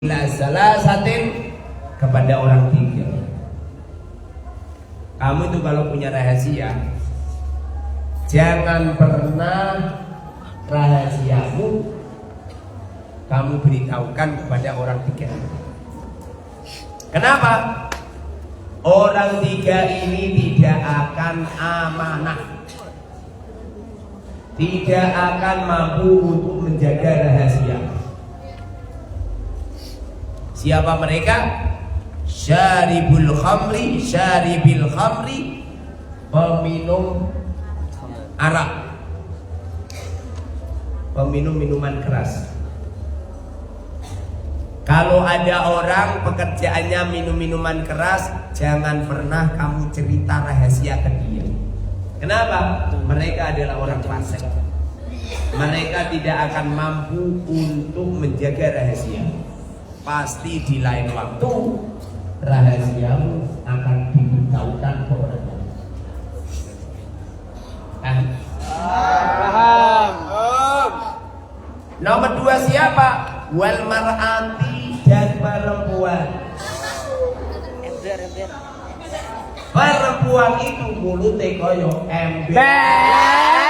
salah satin kepada orang tiga. Kamu itu kalau punya rahasia, jangan pernah rahasiamu kamu beritahukan kepada orang tiga. Kenapa? Orang tiga ini tidak akan amanah, tidak akan mampu untuk menjaga rahasia. Siapa mereka? Syaribil khamri, peminum arak, peminum minuman keras. Kalau ada orang pekerjaannya minum minuman keras, jangan pernah kamu cerita rahasia ke dia. Kenapa? Mereka adalah orang fasik. Mereka tidak akan mampu untuk menjaga rahasia. Pasti di lain waktu rahasiamu akan diberitahukan ke orang lain. Paham. Nomor dua siapa? Wal mar'ati, dan perempuan. Perempuan itu mulutnya koyo ember.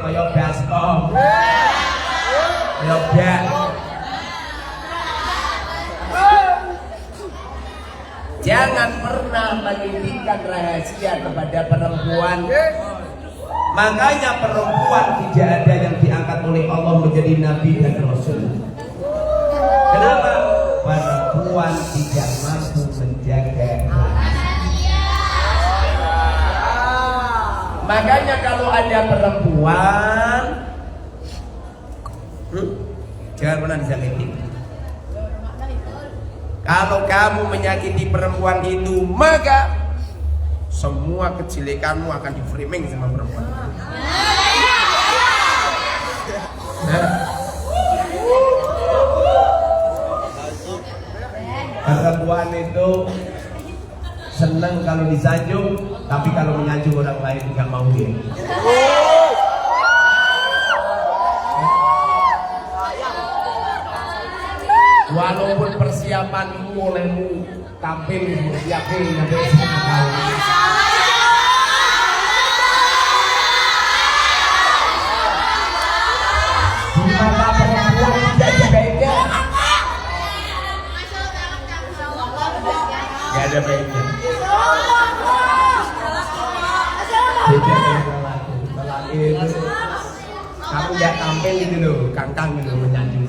Koyo baskom, koyo bak. Jangan pernah menyimpan rahasia kepada perempuan. Makanya perempuan tidak ada yang diangkat oleh Allah menjadi nabi dan rasul. Kenapa? Perempuan tidak mampu menjaga rahasia. Makanya kalau ada perempuan, jangan pernah disakiti. Kalau kamu menyakiti perempuan itu, maka semua kejelekanmu akan di framing sama perempuan. Perempuan itu senang kalau disanjung, tapi kalau menyanjung orang lain nggak mau dia. Walaupun persiapanmu olehmu tampil yakin sampai 10 tahun. Di mata perempuan tidak ada baiknya. Gak ada baiknya. Beda dengan lelaki. Lelaki itu kamu gak tampil gitu loh, kangkang gitu menyanyi.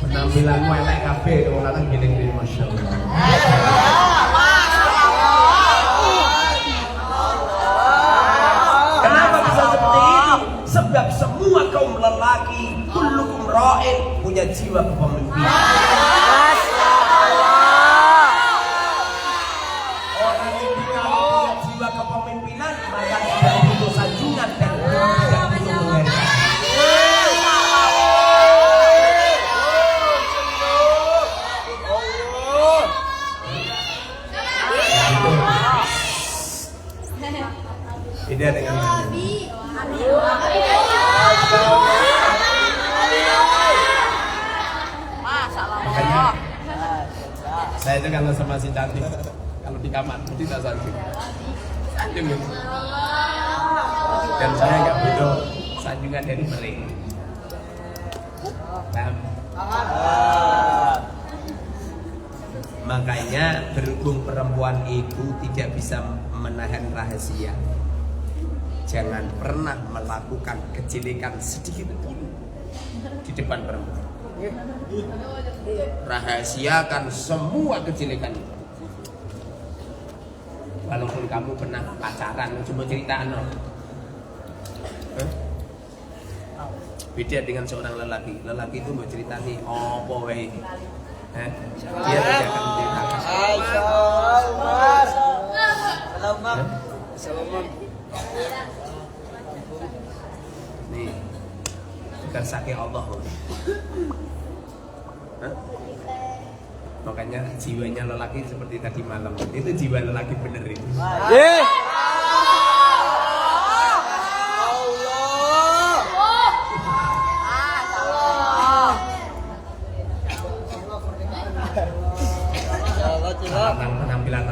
Penampilanmu elek kabeh, orang lanang gini-gini, masya Allah. Kenapa bisa seperti itu? Sebab semua kaum lelaki, kullukum ra'in, punya jiwa kepemimpinan. Orang itu kalau punya jiwa kepemimpinan, maka tidak butuh sanjungan dan tidak butuh menghargai. Beda dengan ini. Makanya saya itu kalau sama si cantik, kalau di kamar mesti tak sanjung. Sanjung itu. Dan saya nggak butuh sanjungan dari mereka. Makanya berhubung perempuan itu tidak bisa menahan rahasia, jangan pernah melakukan kejelekan sedikit pun di depan perempuan. Rahasiakan semua kejelekan itu. Walaupun kamu pernah pacaran, coba cerita beda dengan seorang lelaki. Lelaki itu mau cerita nih, apa wae. Dia tidak akan menceritakan. Nih, bukan sakit Allah. Makanya jiwanya lelaki seperti tadi malam. Itu jiwa lelaki bener itu. Penampilan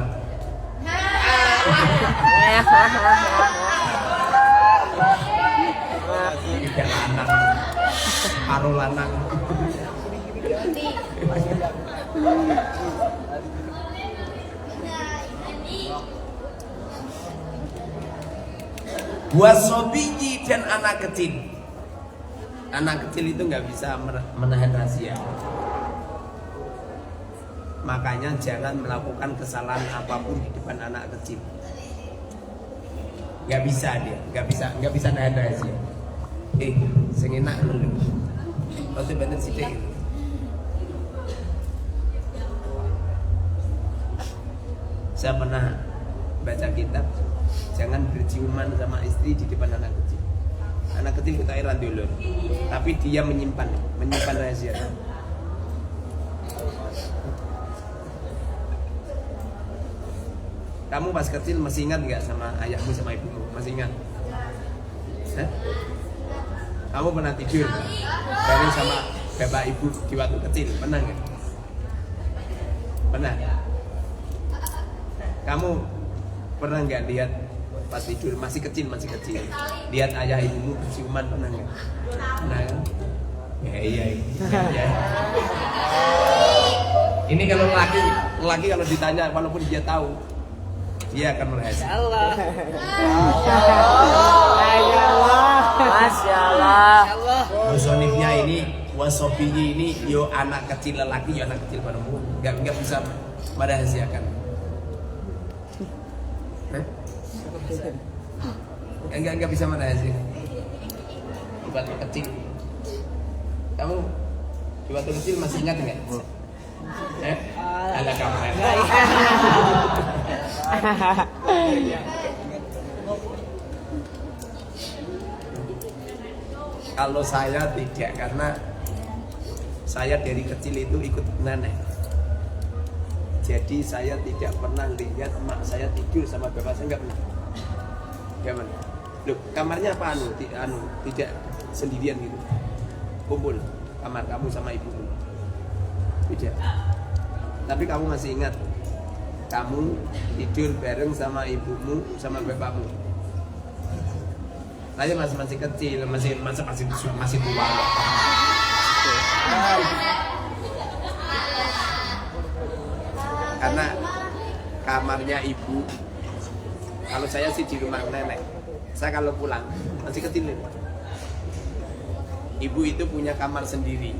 tidak lanang, paruh lanang. Wasobiji dan anak kecil. Anak kecil itu nggak bisa menahan rahasia. Makanya jangan melakukan kesalahan apapun di depan anak kecil. Nggak bisa dia, nggak bisa nahan rahasia. Sing enak dulu. Waktu bener sidik. Saya pernah baca kitab, jangan berciuman sama istri di depan anak kecil. Anak kecil kita iran dulu, tapi dia menyimpan rahasia. Kamu pas kecil masih ingat nggak sama ayahmu sama ibumu? Masih ingat? Kamu pernah tidur bareng sama bapak ibu di waktu kecil? Pernah nggak? Pernah. Kamu pernah nggak lihat pas tidur masih kecil lihat ayah ibumu berciuman? Pernah nggak? Pernah kan? Iya. Ini kalau laki kalau ditanya walaupun dia tahu, dia akan merahasiakan. Masya Allah. Musonifnya ini, wasofinya ini, yo anak kecil lelaki, yo anak kecil perempuan, nggak bisa merahasiakan. Nggak bisa merahasiakan. Waktu kecil, kamu di waktu kecil masih ingat nggak? Ala kamu. Kalau saya tidak, karena saya dari kecil itu ikut nenek. Jadi saya tidak pernah lihat emak saya tidur sama bapak saya, nggak pernah. Gimana? Loh, kamarnya apa tidak sendirian gitu. Kumpul kamar kamu sama ibumu. Tidak. Tapi kamu masih ingat kamu tidur bareng sama ibumu sama bapakmu. Saya masih kecil, masih tua. Karena kamarnya ibu, kalau saya sih di rumah nenek. Saya kalau pulang masih kecil. Ibu itu punya kamar sendiri.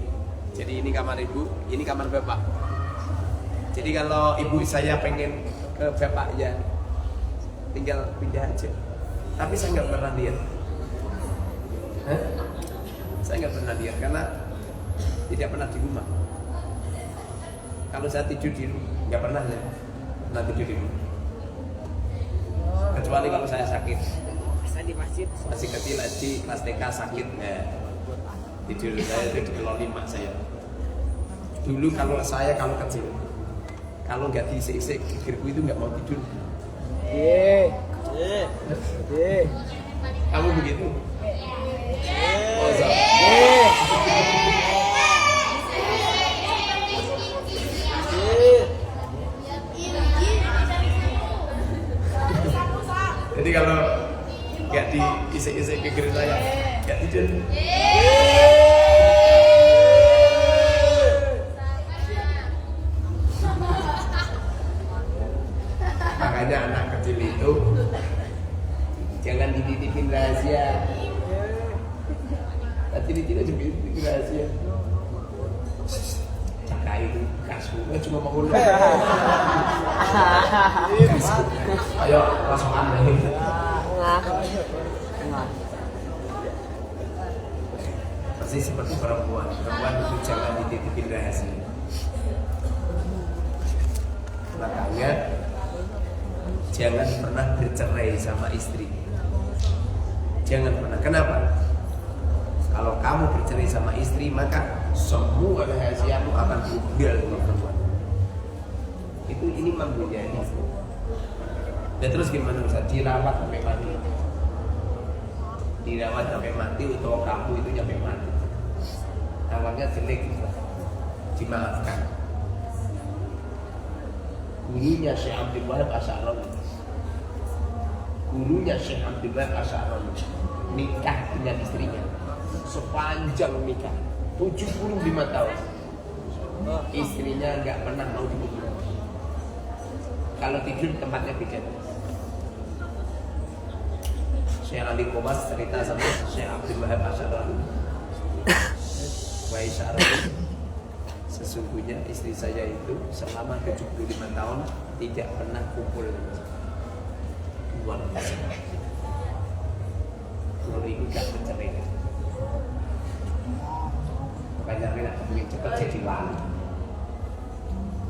Jadi ini kamar ibu, ini kamar bapak. Jadi kalau ibu saya pengen ke bapaknya, tinggal pindah aja. Tapi saya nggak pernah lihat. Saya nggak pernah lihat karena tidak pernah di rumah. Kalau saya tidur di rumah, nggak pernah tidur di rumah. Kecuali kalau saya sakit. Di masjid. Masih kecil aja, kelas TK sakit. Tidur saya itu di loli mak saya. Dulu kalau kecil, kalau nggak diisik-isik, gigirku itu nggak mau tidur. Kamu begitu? Jadi kalau nggak diisik-isik gigir saya, nggak tidur. Makanya anak kecil itu jangan dititipin rahasia. Tadi aja dititipin rahasia. Cakap itu kasku, cuma mau ngulur. Ayo langsung aneh. Persis seperti perempuan itu jangan dititipin rahasia. Makanya jangan pernah bercerai sama istri. Jangan pernah. Kenapa? Kalau kamu bercerai sama istri, maka semua rahasiamu akan bundel sama perempuan. Ya terus gimana bisa dirawat sampai mati? Dirawat sampai mati atau kamu itu sampai mati? Awalnya jelek, dimaafkan. Gurunya Syekh Abdul Wahab Asy'arani, nikah dengan istrinya sepanjang nikah 75 tahun. Istrinya nggak pernah mau dibunuh. Kalau tidur tempatnya beda. Syekh Ali Qomas cerita sama Syekh Abdul Wahab Asy'arani, wahai Syarani, sesungguhnya istri saya itu selama 75 tahun tidak pernah kumpul luar biasa. Kalau itu gak mencerai, makanya rela kepingin cepat jadi wali.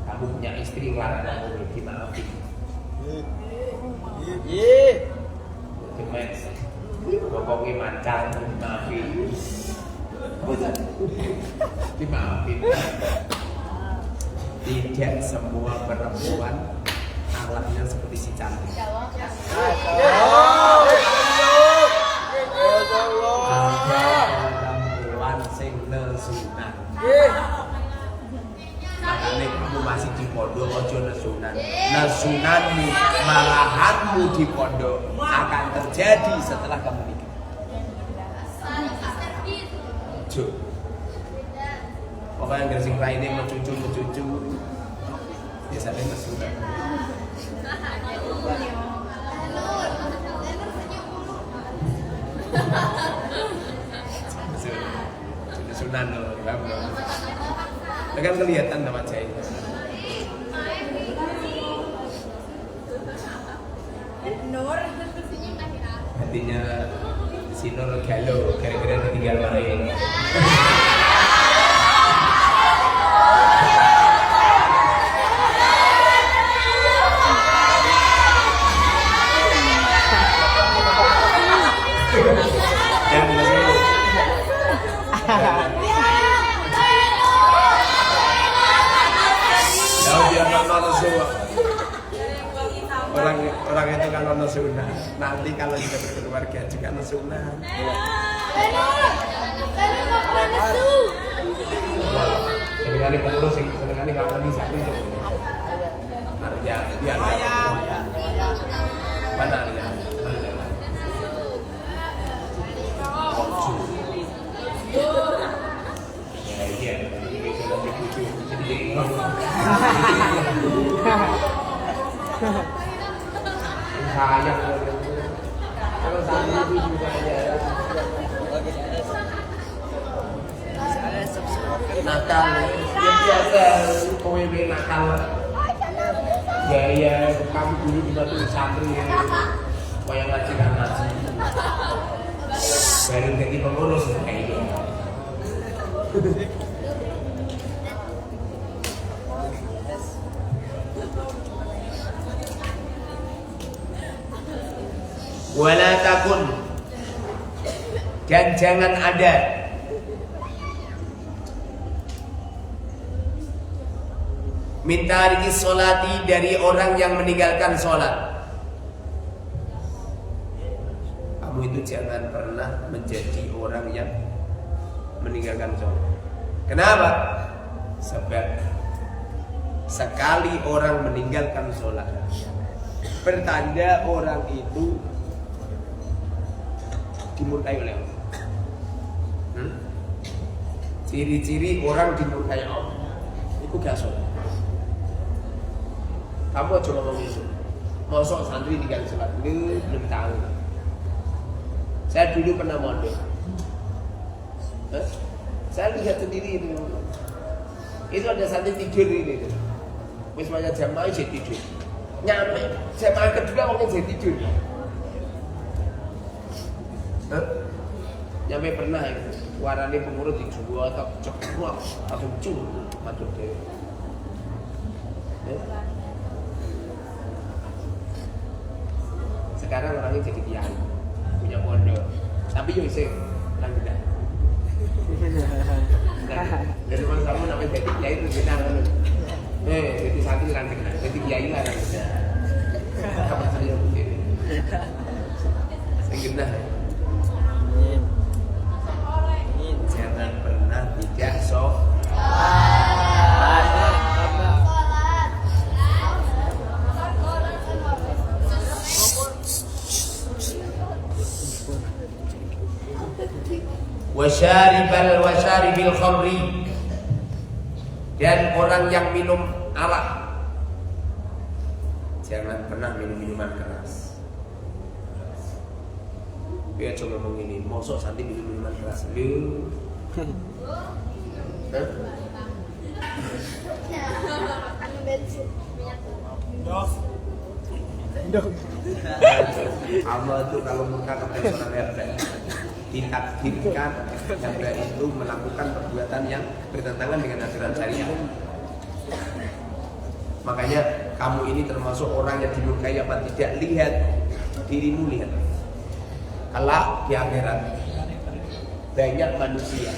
Kamu punya istri ngelarang kamu dimaafin. Cemas, ngomongin mancal dimaafin. Dimaafin. Tidak semua perempuan akhlaknya seperti si cantik. Perempuan sing nesunan. Makanya kamu masih di pondok, ojo nesunan. Nesunanmu, malahanmu di pondok akan terjadi setelah kamu nikah. Jo. Pokoknya nggak sing ini mencucu. Biasanya nesunan. Nesunan loh, kan kelihatan nama jahit. Nur Hatinya si Nur galau gara-gara ditinggal lain. Orang itu kalau nesunah, nanti kalau kita berkeluarga juga nesunah. Seringkali pengurus, seringkali kalau bisa itu. Arya, dia mana Arya? Iya, sayang kalau saya itu juga ada nakal ya biasa kowe nakal ya kamu dulu di batu santri kaya ngaji kan ngaji baru jadi pengurus kayak gitu. Wala takun, dan jangan ada minta tariki sholati, dari orang yang meninggalkan sholat. Kamu itu jangan pernah menjadi orang yang meninggalkan sholat. Kenapa? Sebab sekali orang meninggalkan sholat, pertanda orang itu dimurkai oleh Allah. Ciri-ciri orang dimurkai Allah itu gak sholat. Kamu aja ngomong itu. Mosok santri tinggal sholat, belum tahu. Saya dulu pernah mondok. Saya lihat sendiri itu. Itu ada santri tidur ini. Wis banyak jamaah jadi tidur. Nyampe jamaah kedua orang jadi tidur. Nyampe pernah itu warnanya pengurus di Jawa atau cekrok atau cur macam itu. Sekarang orangnya jadi kiai, punya pondok, tapi yo isih langgeng. Dari mana kamu namanya jadi kiai itu kita jadi santri langgeng, jadi kiai lah. Kapan saya zina. Jangan pernah tidak wasyaribil khamri, dan orang yang minum arak. Jangan pernah minum minuman keras. Dia cuma ngomong ini, mosok santi minum minuman keras. Lu Allah tuh kalau murka kepada seorang hamba ditakdirkan hamba itu melakukan perbuatan yang bertentangan dengan aturan syariat. Makanya kamu ini termasuk orang yang dimurkai apa tidak. Lihat dirimu, lihat kalau di akhirat banyak manusia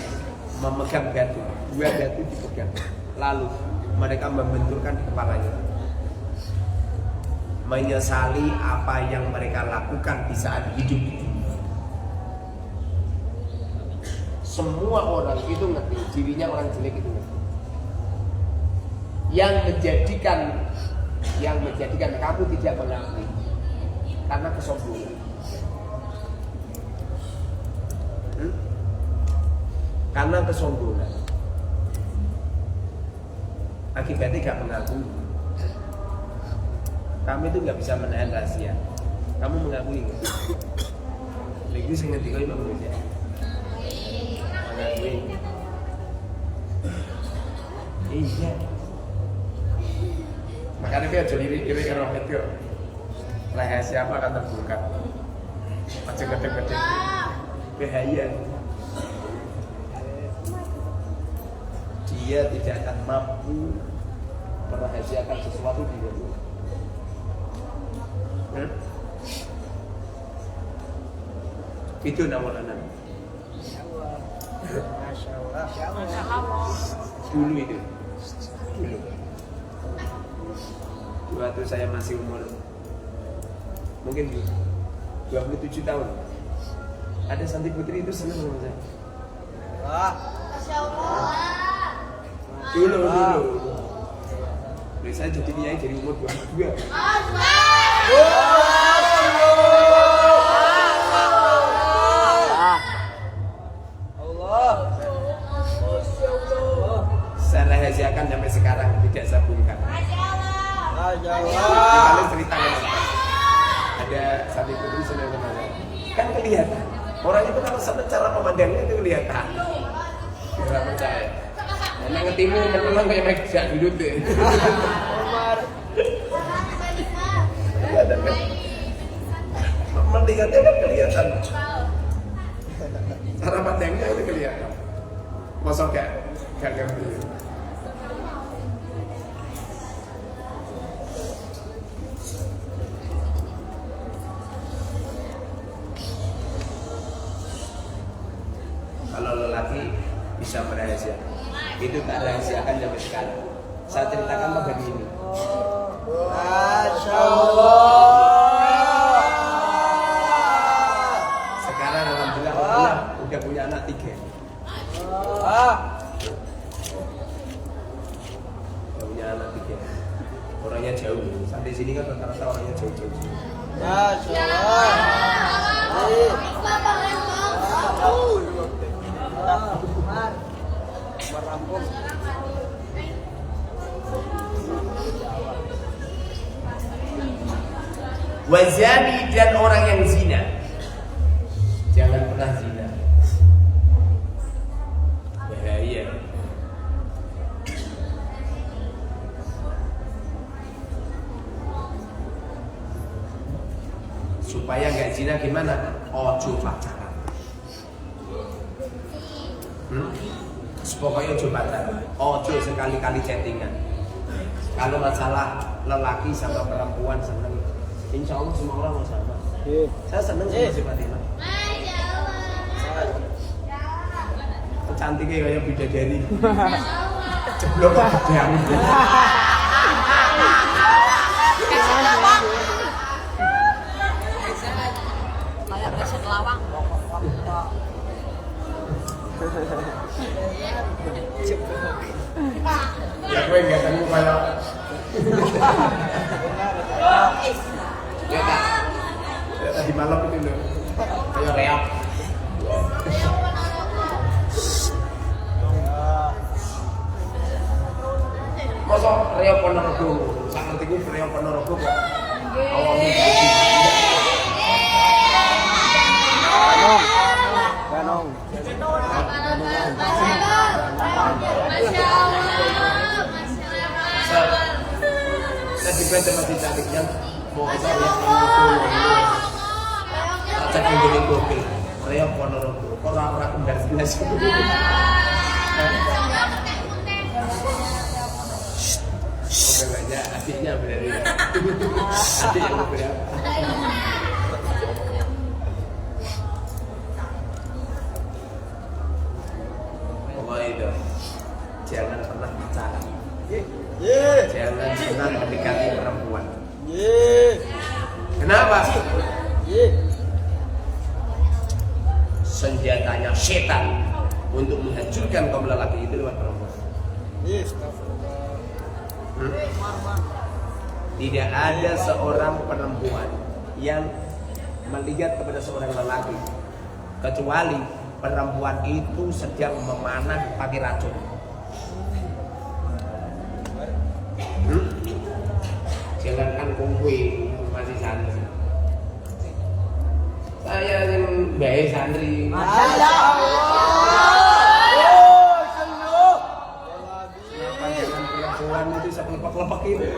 memegang batu, 2 batu dipegang, lalu mereka membenturkan di kepalanya, menyesali apa yang mereka lakukan di saat hidup di dunia. Semua orang itu ngerti dirinya orang jelek itu ngerti. Yang menjadikan kamu tidak mengakui karena kesombongan. Karena kesombongan. Akibatnya gak mengakui. Kamu itu gak bisa menahan rahasia. Kamu mengakui gak? Lagi saya ngerti kau Imam Ghazali. Mengakui. Iya. Makanya dia jadi diri kalau itu rahasia apa akan terbuka. Macam gede-gede. Bahaya. Dia tidak akan mampu merahasiakan sesuatu di dunia. Itu nama-nama. Dulu itu. Dulu. Waktu saya masih umur mungkin 27 tahun. Ada Santi Putri itu senang sama saya. Masya Allah. Dulu. Saya jadi kiai dari umur 22. Saya rahasiakan sampai sekarang tidak saya bungkam. Kalau cerita ada Santi Putri senang sama saya. Kan kelihatan. Orang itu kalau secara pemandangnya itu kelihatan. Tidak percaya. Karena ngetimu memang kayak mereka dulu deh. Melihatnya kan kelihatan. Cara pandangnya itu kelihatan. Masa gak ngerti. Kalau lelaki bisa merahasiakan, itu tak rahasiakan sampai sekarang. Saya ceritakan bagian ini. Masya Allah. Sekarang alhamdulillah udah punya anak 3. Udah punya anak 3. Orangnya jauh. Sampai sini kan rata-rata orangnya jauh-jauh. Masya Allah. Merampung. Wazani, dan orang yang zina. Jangan pernah zina. Bahaya. Supaya nggak zina gimana? Ojo pacaran. Pokoknya ojo pacaran. Ojo sekali-kali chattingan. Kalau masalah lelaki sama perempuan seneng. Insya Allah semua orang mau sama. Saya seneng sama si Fatimah. Cantiknya kayak bidadari. Jeblok pedang. Kayak kamu kayak ya tak ya, tadi malam itu loh kayak reak masa reak Ponorogo sak ngerti ku reak Ponorogo kok awalnya Ganong. Tadi beda masih cantiknya mau kita lihat cek yang jadi gokil reok Ponorogo orang-orang kembar 11 oke banyak adiknya berarti adik yang berapa pokoknya itu jangan pernah pacaran jangan pernah mendekati perempuan. Kenapa? Senjatanya setan untuk menghancurkan kaum lelaki itu lewat perempuan. Tidak ada seorang perempuan yang melihat kepada seorang lelaki kecuali perempuan itu sedang memanah pakai racun. Jangankan kowe masih santri. Saya yang baik santri. Masya Allah. Kenapa jangan perempuan itu bisa lepak-lepak ini?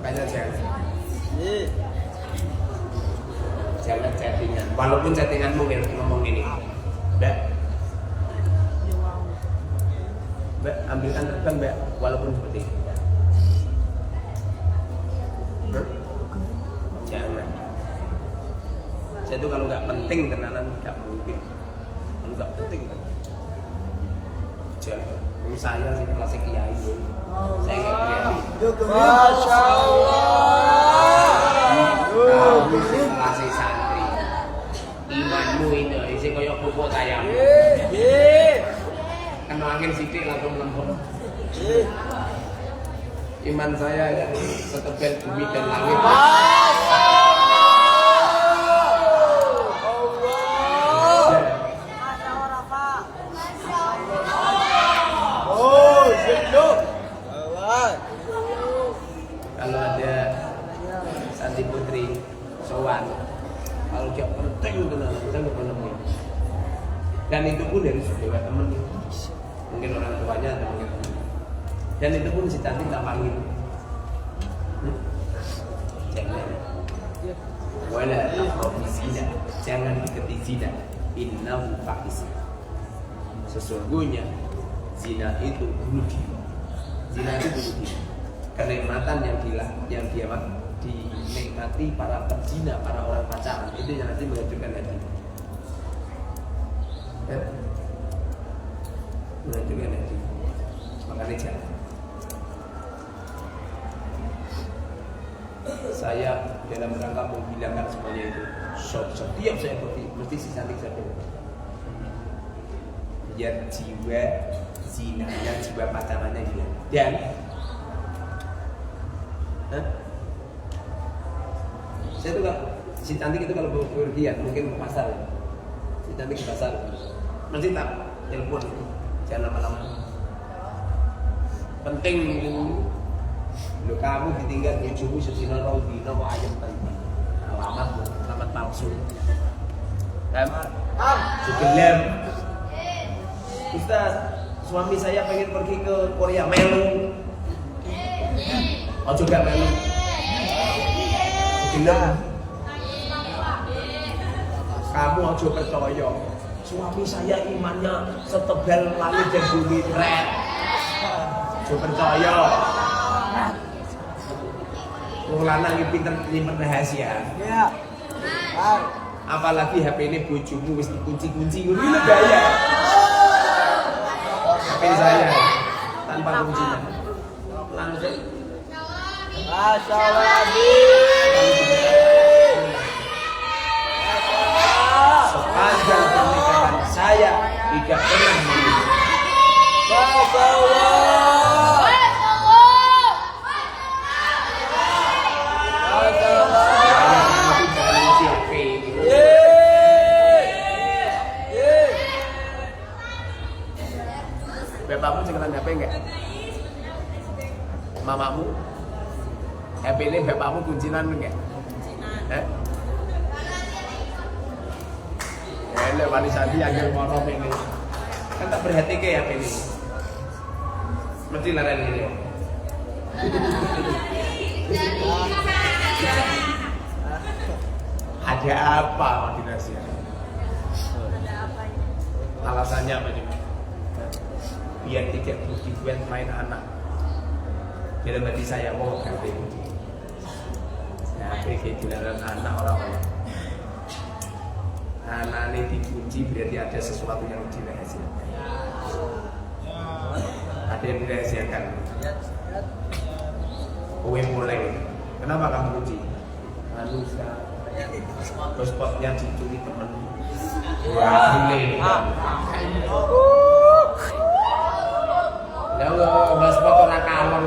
Makanya jangan chattingan. Walaupun chattinganmu ngomong ini, Mbak, ambilkan terbang Mbak, walaupun seperti itu. Jangan. Saya itu kalau nggak penting tenanan nggak mungkin. Kalau nggak penting kan. Jangan. Saya sih kelas kiai. Saya nggak kiai. Masya Allah. Kamu kelas santri. Imanmu ini isi koyok pupuk ayam. Kena angin sidik langsung lempur. Iman saya yang setebal bumi dan langit. Kalau ada Santi Putri sowan, kalau dia penting itu saya nggak pernah nemuin. Dan itu pun dari sebuah temen, mungkin orang tuanya atau mungkin temen. Dan itu pun si cantik tak panggil. Jangan. Wala taqrabu zina, jangan dekati zina. Innahu fahis. Sesungguhnya zina itu bunuh diri. Zina itu bunuh diri. Kenikmatan yang dia dinikmati para pezina, para orang pacaran itu yang nanti menghancurkan hati. Menghancurkan hati. Makanya jangan. Saya dalam rangka menghilangkan semuanya itu. Setiap saya pergi, mesti si cantik saya pergi. Biar jiwa zinanya, jiwa pacarannya hilang. Dan saya tuh si cantik itu kalau bepergian mungkin ke pasar ya. Si cantik ke pasar masih tak telepon itu jangan lama-lama penting lo kamu ditinggal bojomu sedina rong dina kok ayam tadi alamat palsu kan gelem Ustaz suami saya pengen pergi ke Korea melu ojo gak melu gelem kamu ojo percaya suami saya imannya setebal langit dan bumi red ojo percaya wong lanang iki pinter nyimpen rahasia apalagi HP ini bojomu wis dikunci-kunci ngono iki bahaya HP saya tanpa kuncinya langsung Masya Allah. Sepanjang pernikahan saya tidak pernah menikah. ketinggalan HP enggak? Mamamu? HP ini bapakmu kuncinan enggak? Ele wali sandi agar mono ini. Kan tak berhati ke HP ini. Mesti laren ini. Ada apa Madinasi? Alasannya apa juga? Biar tidak buat main anak. Dalam hati saya mau ganti. Nah, kayak dilarang anak orang-orang. Anak ini dikunci berarti ada sesuatu yang dirahasiakan. Ada yang dirahasiakan. Kowe mulai. Kenapa kamu kunci? Manusia. Terus spotnya dicuri temen. Wah, boleh. Ya Allah, spot orang kalong.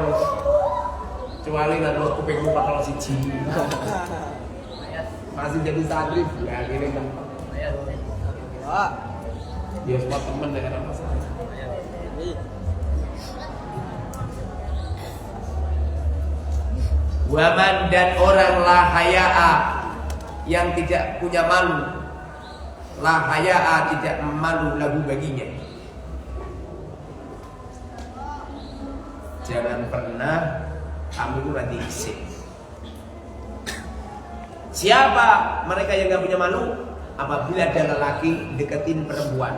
Kecuali nggak terus kupingmu bakal siji. Masih jadi santri, ya gini kan. Dia spot temen dengan masalah. Waman dan orang la haya'a yang tidak punya malu, la haya'a tidak malu lagu baginya. Jangan pernah kamu itu nanti isik. Siapa mereka yang gak punya malu? Apabila ada lelaki deketin perempuan,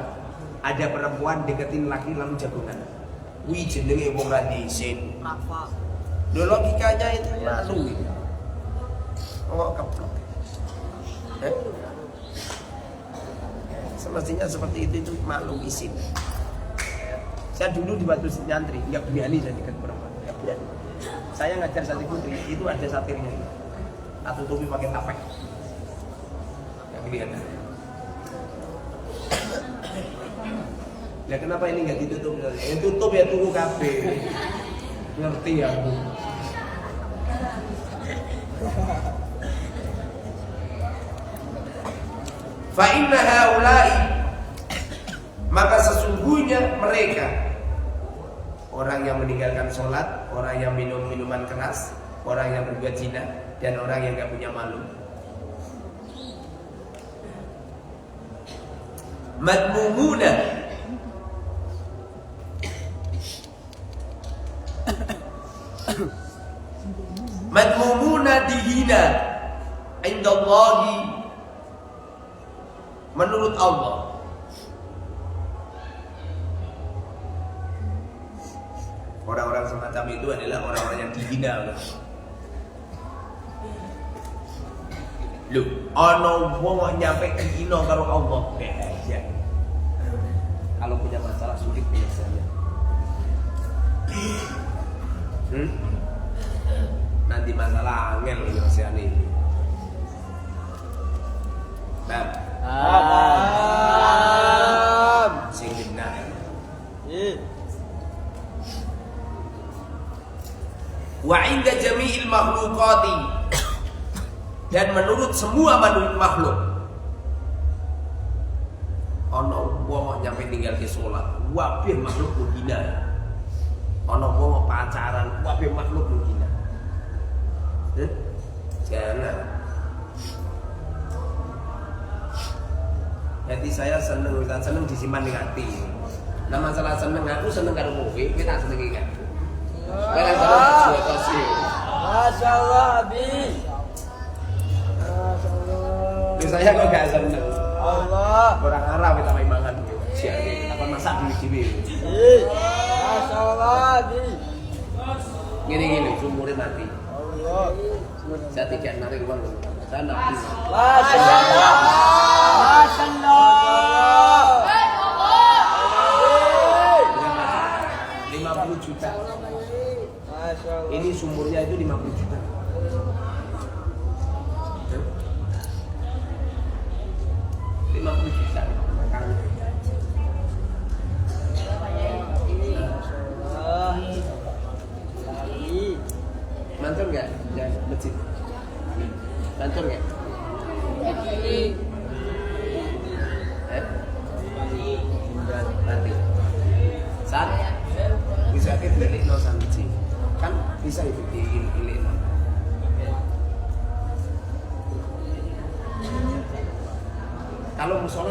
ada perempuan deketin laki lalu jagongan. Wih jenenge wong ra diisin. Logikanya itu malu gitu. Oh keplok. Semestinya seperti itu malu isin. Saya dulu di Batu Nyantri nggak berani saya dekat perempuan, nggak berani. Saya ngajar santri putri itu ada satirnya, atau tutupi pakai tapek. Yang kelihatan. Ya kenapa ini nggak ditutup? Yang tutup ya tunggu kafe. Ngerti ya Bu. Fa inna haula'i, maka sesungguhnya mereka orang yang meninggalkan sholat, orang yang minum minuman keras, orang yang berbuat zina, dan orang yang gak punya malu. Madmumuna, madmumuna dihina indallahi, menurut Allah. Orang-orang semacam itu adalah orang-orang yang dihina. Loh, ono wong nyampe dihina karo Allah. Ya. Kalau punya masalah sulit biasanya. Nanti masalah angel biasanya ini. Bang. Sing benar. Wa inda jami'il makhluqati, dan menurut semua makhluk. Ono wong nyampe tinggal ke salat, wabeh makhluk menghina. Ono wong pacaran, wabeh makhluk menghina. Jangan. Jadi saya seneng disimpan di hati. Nah masalah seneng, aku seneng karo kowe, kowe tak seneng iki kan. Masya Allah, Abi. Masya Allah. Saya kok gak seneng. Allah. Orang Arab kita main mangan. Siapa? Apa masak dulu Masya Allah, Abi. Gini, sumurnya mati. Allah. Saya tidak narik uang. Saya nabi. Masya Allah. Masya Allah. 50 juta. Masya Allah. Ini sumurnya itu 50 juta. Mantul nggak? Ya, masjid. Mantul nggak? Nanti. Saat Bisa itu diiling. Kalau musola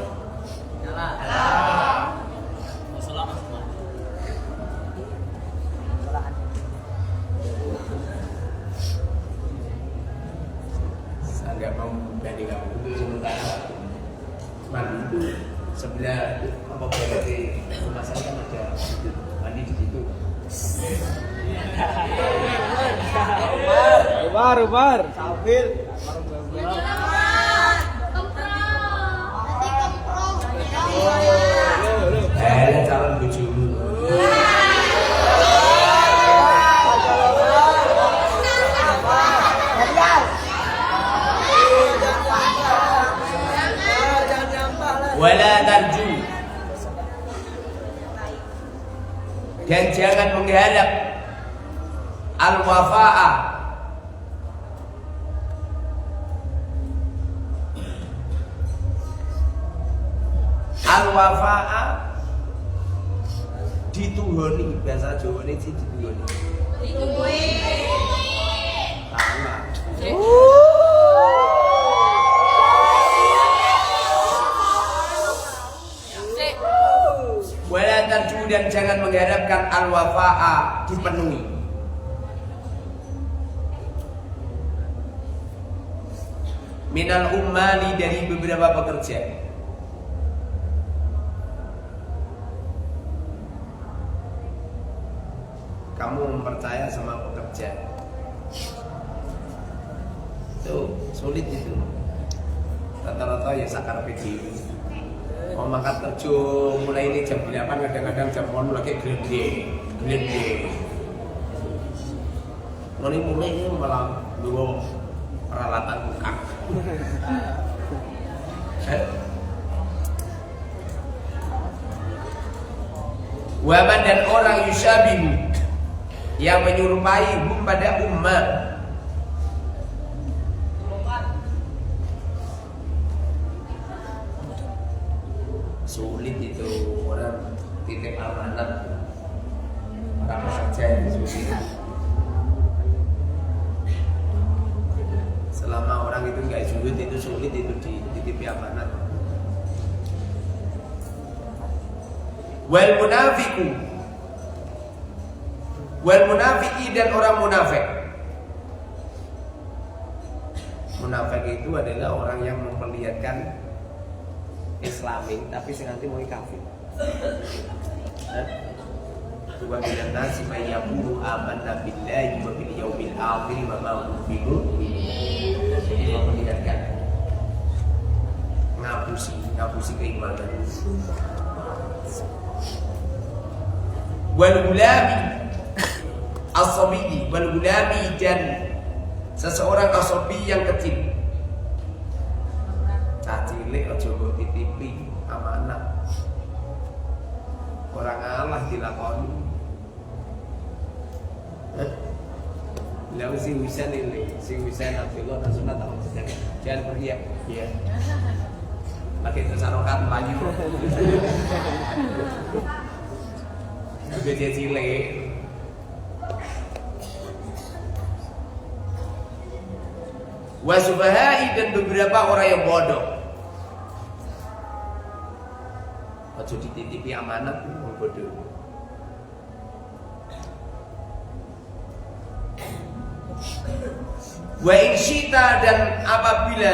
saya nggak mau banding kamu itu sementara mandi itu sebelah apa berarti rumah saya kan ada mandi di situ. Umar. Safil. Calon bojomu. Wala tarju. Dan jangan mengharap al-wafa'a. Al-wafa'a dituhoni, bahasa Jawa ini sih dituhoni. Salah. Wala tarju dan jangan mengharapkan al-wafa'a dipenuhi. Minal ummali dari beberapa pekerja. Kamu mempercaya sama pekerja itu sulit itu. Rata-rata ya sakar PDW. Mau makan kerja mulai ini jam 8 kadang-kadang jam 10 lagi glende. Mulai ini malah dua peralatan buka. Waman dan orang yusyabihu yang menyerupai hum pada ummah. Sulit itu orang titip amanat orang saja yang sulit. Selama orang itu nggak sulit itu dititipi amanat. Wal munafiki dan orang munafik. Munafik itu adalah orang yang memperlihatkan Islami tapi senanti mau kafir. Wa minan nasi may yaqulu amanna billahi wa bil yaumil akhir wa ma hum bimu'minin. Memperlihatkan ngapusi keimanan. Wal gulami as-sabi wal gulami dan seseorang as-sabi yang kecil. Cilik aja mbok titipi amanah. Orang Allah dilakoni. Lalu sing bisa Abdullah dan sunat apa sedang. Jangan pergi ya. Iya. Pakai tersarokat lagi. Gede cilik. Wasubahai dan beberapa orang yang bodoh. Ojo dititipi amanat wong bodoh. Wa insyita dan apabila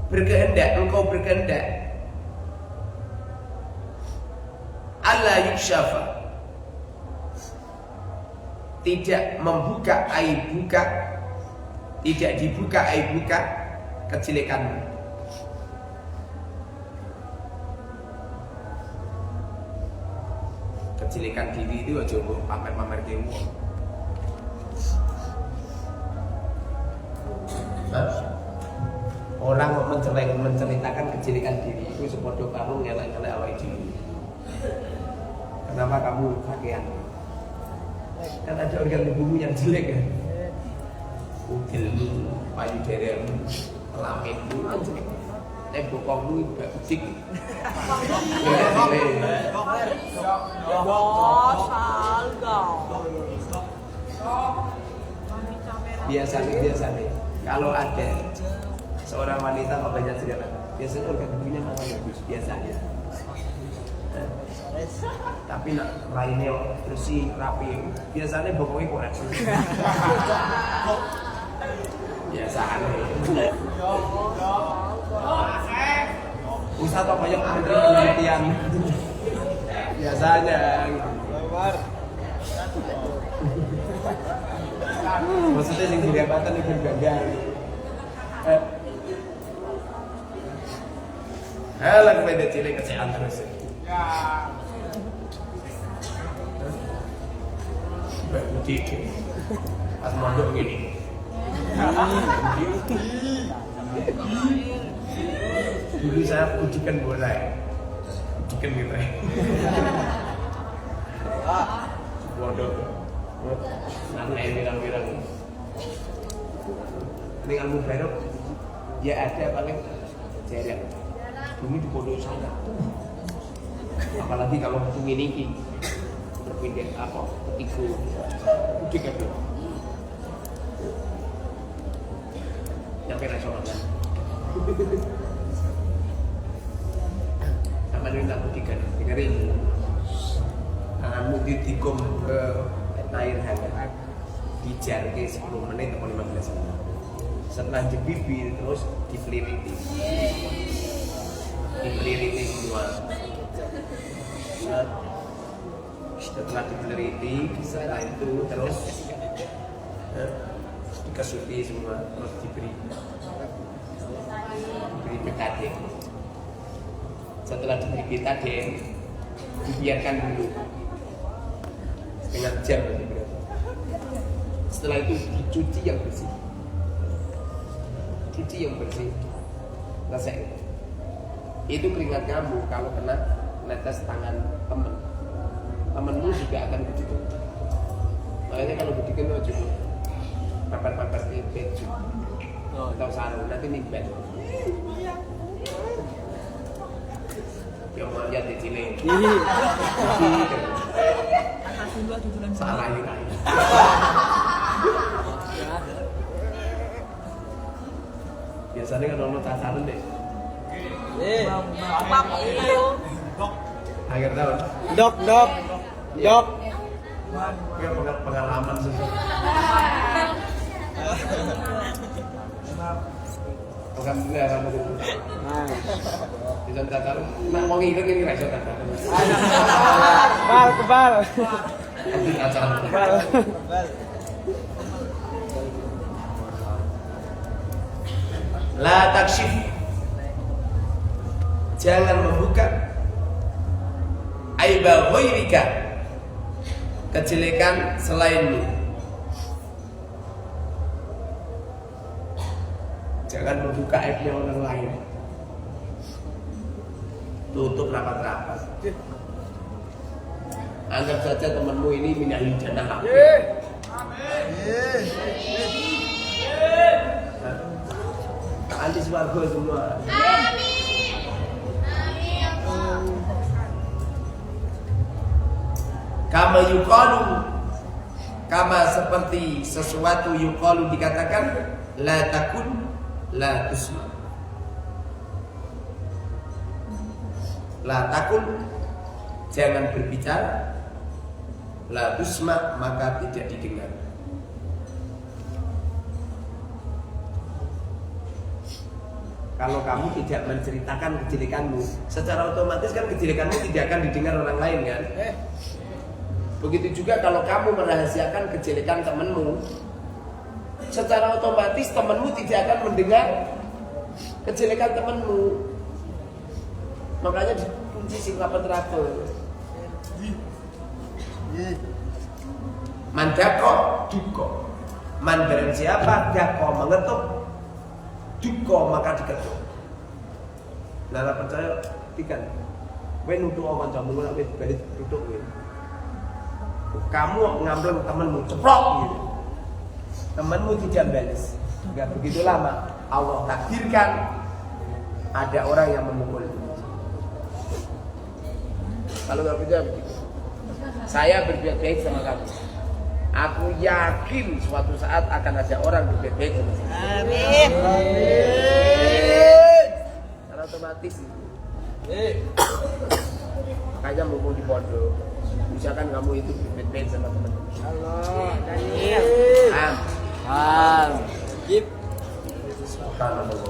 engkau berkehendak Allah yukshafa tidak membuka aib buka, tidak dibuka aib buka kejelekanmu. Kejelekan diri itu aja mbok pamer-pamer ke wong. Orang menceritakan kejelekan diri itu sepodo kamu ngelak-ngelak awake dhewe. Kenapa kamu pakaian? Kan ada organ tubuhmu yang jelek kan? Ugilmu, payudaremu, kelaminmu jelek. Bokongmu juga kecil. Biasanya kalau ada seorang wanita banyak segala, biasanya organ tubuhnya malah bagus biasanya. Tapi nak lainnya bersih rapi, biasanya pokoknya korek. Biasanya. Ustaz apa banyak penelitian. Biasanya. Maksudnya yang didapatan itu gagal. Halah kepada cilik kecean terus. Budi pas mondok gini. Dulu saya pujikan bola ya. Pujikan gitu ya. Mondok. Nanti bilang-bilang ini ilmu baru ya ada paling jarak bumi di pondok sana, apalagi kalau bumi ini berpindah apa ketiku udik kan nyampe nasional kan sama ini tak budikan dengerin tanganmu ditikum ke air hangat dijarke 10 menit atau 15 menit. Setelah dibibir terus dipeliriti semua. Setelah dipeliriti, setelah itu terus dikasuti semua, terus diberi betadine. Setelah diberi betadine, dibiarkan dulu setengah jam. Setelah itu dicuci yang bersih. Cuci yang bersih. Selesai. Itu keringat kamu kalau kena netes tangan temenmu juga akan begitu. Makanya kalau begitu aja papat-papat di baju atau sarung nanti nimbel. Yang mau lihat di sini. Salah ini. Biasanya kan orang tasaran deh. Apa itu? Akhir tahun. Dok. Dia pengalaman sesuatu. Bukan benar rambut itu. Bisa tasaran. Nak mau ngilang ini rasa tasaran. Kebal. Ambil tasaran. La takshif, jangan membuka aiba ghairika, kejelekan selainmu. Jangan membuka aibnya orang lain. Tutup rapat-rapat. Anggap saja temanmu ini minahil jannah. Anti swarga semua. Amin. Kama yuqalu, kama seperti sesuatu yuqalu dikatakan la takun la tusma. La takun, jangan berbicara, la tusma, maka tidak didengar. Kalau kamu tidak menceritakan kejelekanmu, secara otomatis kan kejelekanmu tidak akan didengar orang lain kan? Begitu juga kalau kamu merahasiakan kejelekan temanmu, secara otomatis temanmu tidak akan mendengar kejelekan temanmu. Makanya dikunci sing rapat-rapat. Mandako duko. Mandarin siapa? Dako mengetuk. Duko maka diketuk. Nara percaya tikan. Kowe nutuk kancamu ora wis balik nutuk kowe. Kamu ngambleng temanmu ceplok gitu. Temanmu tidak balas. Enggak begitu lama Allah takdirkan ada orang yang memukul. Kalau nggak begitu, saya berbuat baik sama kamu. Aku yakin suatu saat akan ada orang baik-baik sama saya. Amin. Karena otomatis itu. Makanya mumpung di pondok, usahakan kamu itu baik-baik sama teman. Allah, Daniel. Am. Gip. Subhanallah.